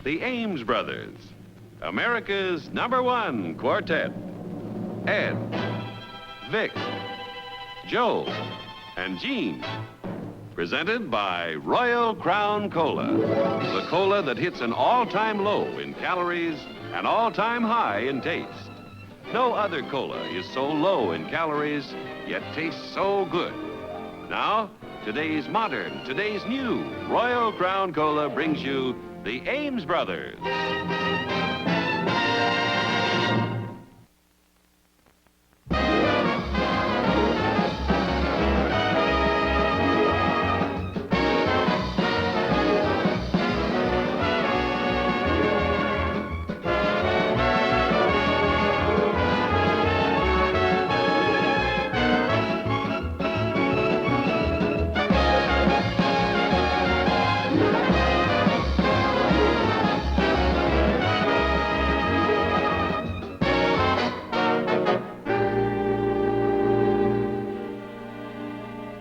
the Ames brothers, America's #1 quartet. Ed, Vic, Joe, and Gene. Presented by Royal Crown Cola, the cola that hits an all-time low in calories and all-time high in taste. No other cola is so low in calories, yet tastes so good. Now, today's modern, today's new Royal Crown Cola brings you the Ames brothers.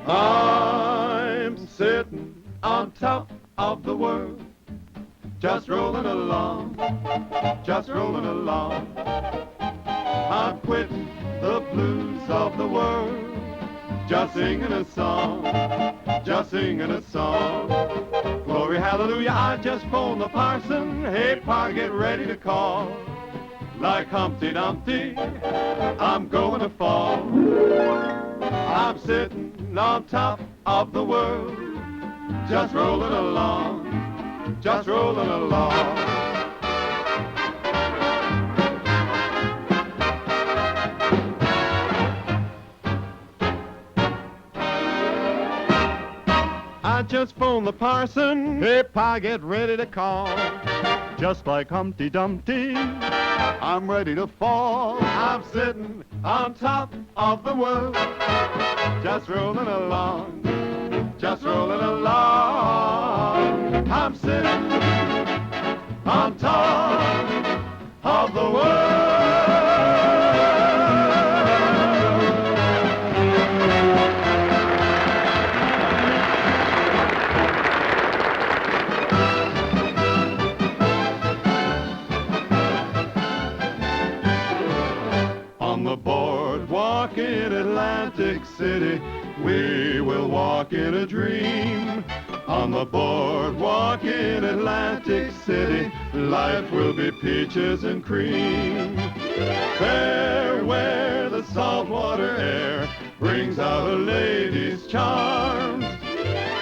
I'm sitting on top of the world, just rolling along, just rolling along. I'm quitting the blues of the world, just singing a song, just singing a song. Glory, hallelujah, I just phoned the parson. Hey, Pa, get ready to call. Like Humpty Dumpty, I'm going to fall. I'm sitting on top of the world, just rolling along, just rolling along. I just phoned the parson. Hey, Pa, get ready to call. Just like Humpty Dumpty, I'm ready to fall. I'm sitting on top of the world, just rolling along, just rolling along. I'm sitting on top of the world. On the boardwalk in Atlantic City, we will walk in a dream. On the boardwalk in Atlantic City, life will be peaches and cream. There where the saltwater air brings out a lady's charms,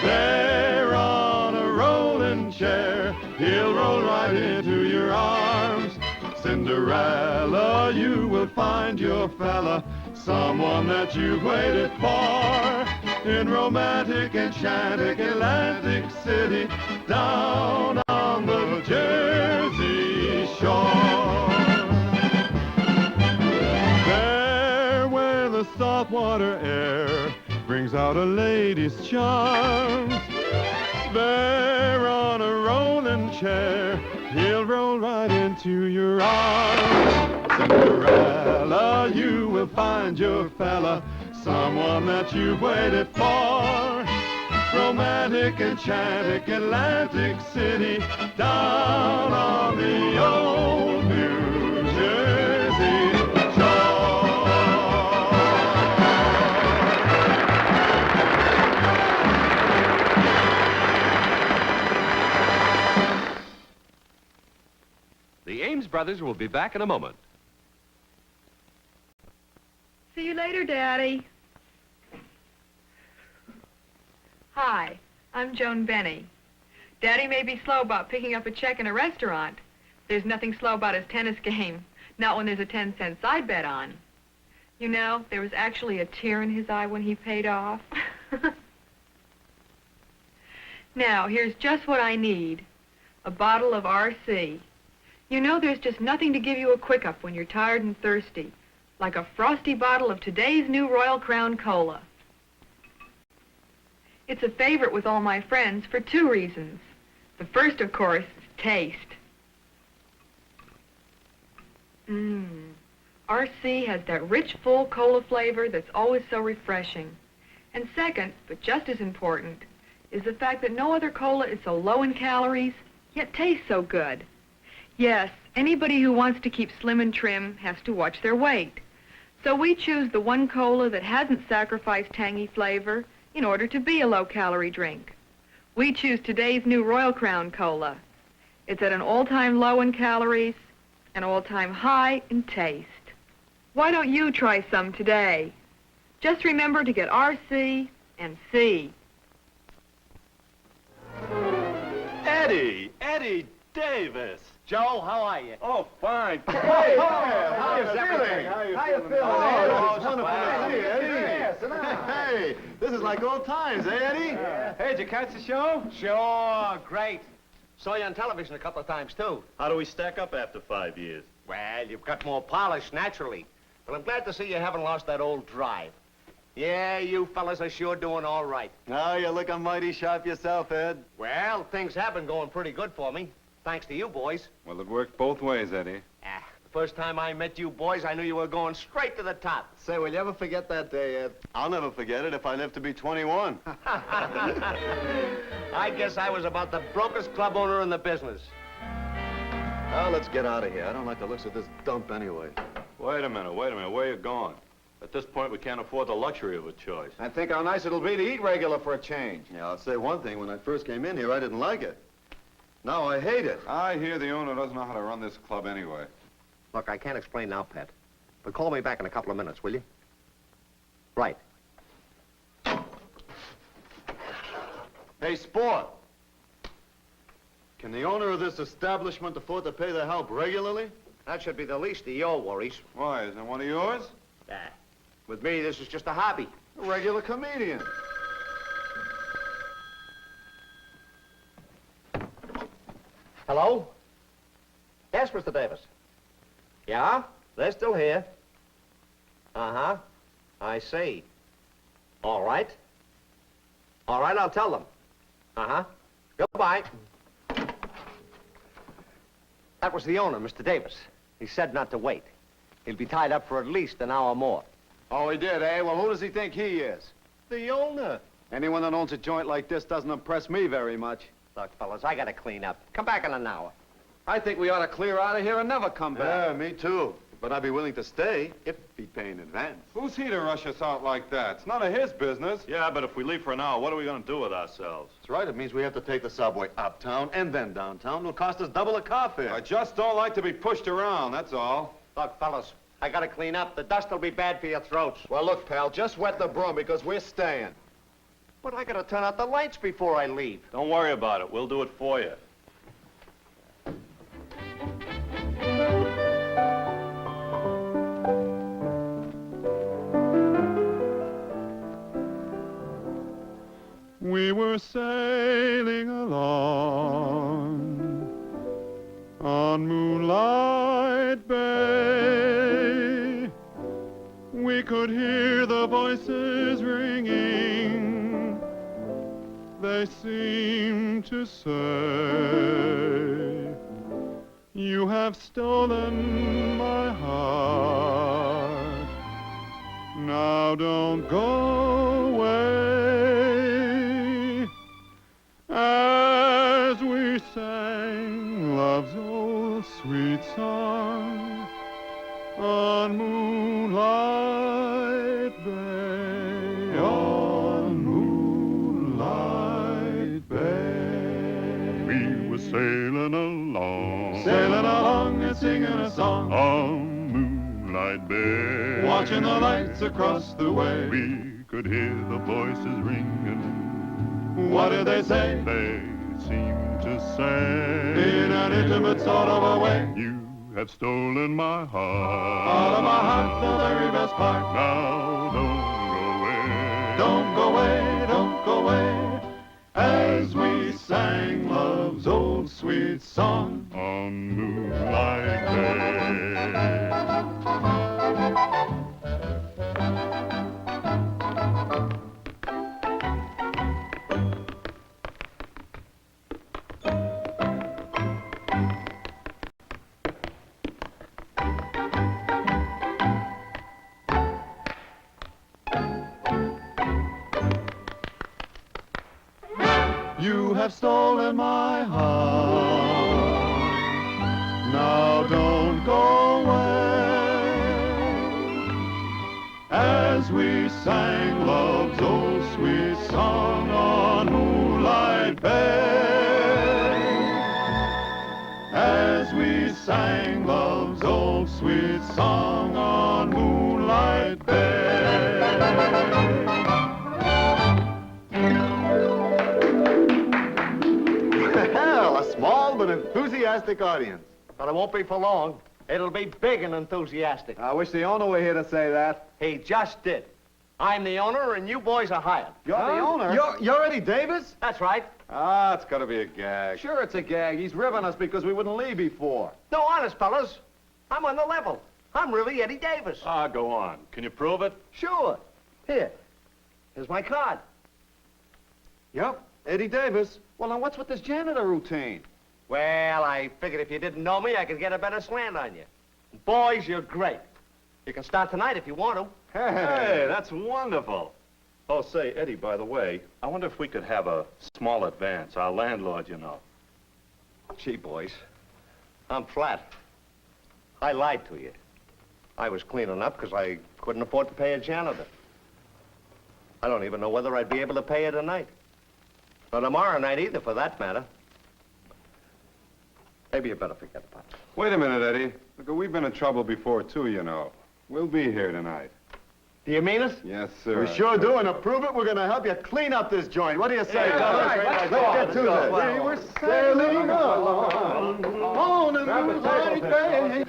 there on a rolling chair, he'll roll right into your arms. Cinderella, you will find your fella, someone that you've waited for, in romantic, enchanting Atlantic City, down on the Jersey shore. There where the saltwater air brings out a lady's charms, there on a rolling chair, he'll roll right into your arms. Cinderella, you will find your fella, someone that you've waited for, romantic, enchanting Atlantic City, down on the old New Jersey shore. The Ames brothers will be back in a moment. See you later, Daddy. Hi, I'm Joan Benny. Daddy may be slow about picking up a check in a restaurant. There's nothing slow about his tennis game, not when there's a 10-cent side bet on. You know, there was actually a tear in his eye when he paid off. Now, here's just what I need. A bottle of RC. You know, there's just nothing to give you a quick-up when you're tired and thirsty, like a frosty bottle of today's new Royal Crown Cola. It's a favorite with all my friends for 2 reasons. The first, of course, is taste. RC has that rich, full cola flavor that's always so refreshing. And second, but just as important, is the fact that no other cola is so low in calories, yet tastes so good. Yes, anybody who wants to keep slim and trim has to watch their weight. So we choose the one cola that hasn't sacrificed tangy flavor in order to be a low-calorie drink. We choose today's new Royal Crown Cola. It's at an all-time low in calories, an all-time high in taste. Why don't you try some today? Just remember to get RC and C. Eddie Davis. Joe, how are you? Oh, fine. Hey, how you feeling? How you feeling? Oh, it's wonderful to see you, Eddie. Hey, this is like old times, eh, Eddie? Hey, did you catch the show? Sure, great. Saw you on television a couple of times, too. How do we stack up after 5 years? Well, you've got more polish, naturally. But I'm glad to see you haven't lost that old drive. Yeah, you fellas are sure doing all right. Now you're looking mighty sharp yourself, Ed. Well, things have been going pretty good for me. Thanks to you boys. Well, it worked both ways, Eddie. The first time I met you boys, I knew you were going straight to the top. Say, will you ever forget that day, Ed? I'll never forget it if I live to be 21. I guess I was about the brokest club owner in the business. Now, let's get out of here. I don't like the looks of this dump anyway. Wait a minute. Where are you going? At this point, we can't afford the luxury of a choice. I think how nice it'll be to eat regular for a change. Yeah, I'll say one thing. When I first came in here, I didn't like it. Now I hate it. I hear the owner doesn't know how to run this club anyway. Look, I can't explain now, Pet. But call me back in a couple of minutes, will you? Right. Hey, Sport. Can the owner of this establishment afford to pay the help regularly? That should be the least of your worries. Why, isn't it one of yours? With me, this is just a hobby. A regular comedian. Hello? Yes, Mr. Davis. Yeah? They're still here. Uh-huh. I see. All right. All right, I'll tell them. Uh-huh. Goodbye. That was the owner, Mr. Davis. He said not to wait. He'll be tied up for at least an hour more. Oh, he did, eh? Well, who does he think he is? The owner. Anyone that owns a joint like this doesn't impress me very much. Look, fellas, I gotta clean up. Come back in an hour. I think we ought to clear out of here and never come back. Yeah, me too. But I'd be willing to stay if he'd pay in advance. Who's he to rush us out like that? It's none of his business. Yeah, but if we leave for an hour, what are we going to do with ourselves? That's right. It means we have to take the subway uptown and then downtown. It'll cost us double the car fare. I just don't like to be pushed around, that's all. Look, fellas, I gotta clean up. The dust will be bad for your throats. Well, look, pal, just wet the broom because we're staying. But I gotta turn out the lights before I leave. Don't worry about it. We'll do it for you. We were sailing along on Moonlight Bay. We could hear the voices ringing. They seemed to say, "You have stolen my heart. Now don't go away." As we sang love's old sweet song on Moonlight Bay, on Moonlight Bay. We were sailing along and singing a song on Moonlight Bay, watching the lights across the way. We could hear the voices ringing. What did they say? They seemed to say, in an intimate sort of a way, "You have stolen my heart. Out of my heart, the very best part. Now don't go away. Don't go away, don't go away." As we sang love's old sweet song on Moonlight Bay. You have stolen my heart. as we sang love's old sweet song on Moonlight Bay. As we sang love's old sweet song on Moonlight Bay. Well, a small but enthusiastic audience. But it won't be for long. It'll be big and enthusiastic. I wish the owner were here to say that. He just did. I'm the owner, and you boys are hired. You're the owner? You're Eddie Davis? That's right. Ah, it's gotta be a gag. Sure it's a gag. He's ribbing us because we wouldn't leave before. No, honest, fellas. I'm on the level. I'm really Eddie Davis. Ah, go on. Can you prove it? Sure. Here. Here's my card. Yep, Eddie Davis. Well, now what's with this janitor routine? Well, I figured if you didn't know me, I could get a better slant on you. Boys, you're great. You can start tonight if you want to. Hey, that's wonderful. Oh, say, Eddie, by the way, I wonder if we could have a small advance. Our landlord, you know. Gee, boys, I'm flat. I lied to you. I was cleaning up because I couldn't afford to pay a janitor. I don't even know whether I'd be able to pay her tonight. Or tomorrow night either, for that matter. Maybe you better forget about it. Wait a minute, Eddie. Look, we've been in trouble before, too, you know. We'll be here tonight. Do you mean it? Yes, sir. We sure do, and to prove it, we're going to help you clean up this joint. What do you say, Yeah, fellas? right. Let's Let's get to go. this. Well, We were sailing along on a moonlight bay.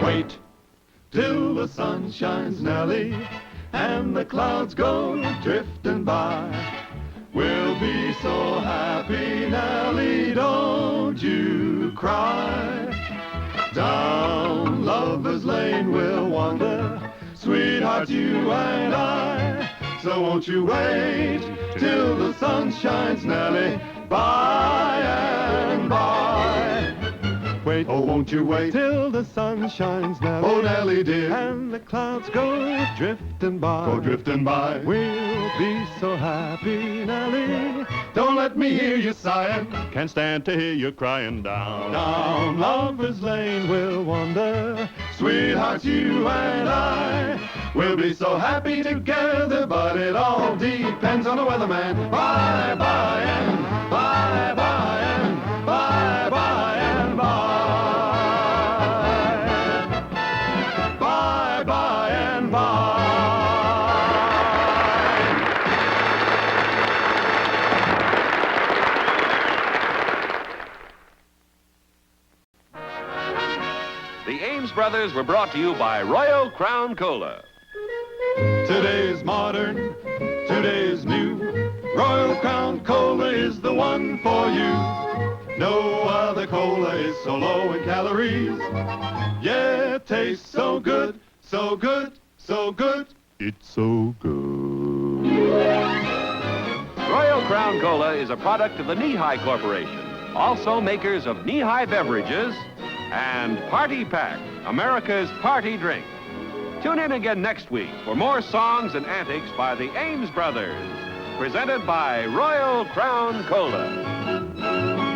Wait till the sun shines, Nellie, and the clouds go drifting by. We'll be so happy, Nellie, don't you cry. Down Lover's Lane we'll wander, sweetheart, you and I. So won't you wait till the sun shines, Nellie, by and by. Wait, oh, won't you wait till the sun shines, Nellie? Oh, Nellie, dear. And the clouds go drifting by. Go drifting by. We'll be so happy, Nellie. Don't let me hear you sighing. Can't stand to hear you crying. Down Lover's Lane we'll wander. Sweetheart, you and I. We'll be so happy together, but it all depends on the weatherman. Bye, bye, and bye, bye, and bye, bye, and bye. Bye, bye, and bye. The Ames brothers were brought to you by Royal Crown Cola. Today's modern, today's new. Royal Crown Cola is the one for you. No other cola is so low in calories. Yeah, it tastes so good, so good, so good. It's so good. Royal Crown Cola is a product of the Knee-High Corporation, also makers of Knee-High Beverages and Party Pack, America's party drink. Tune in again next week for more songs and antics by the Ames brothers, presented by Royal Crown Cola.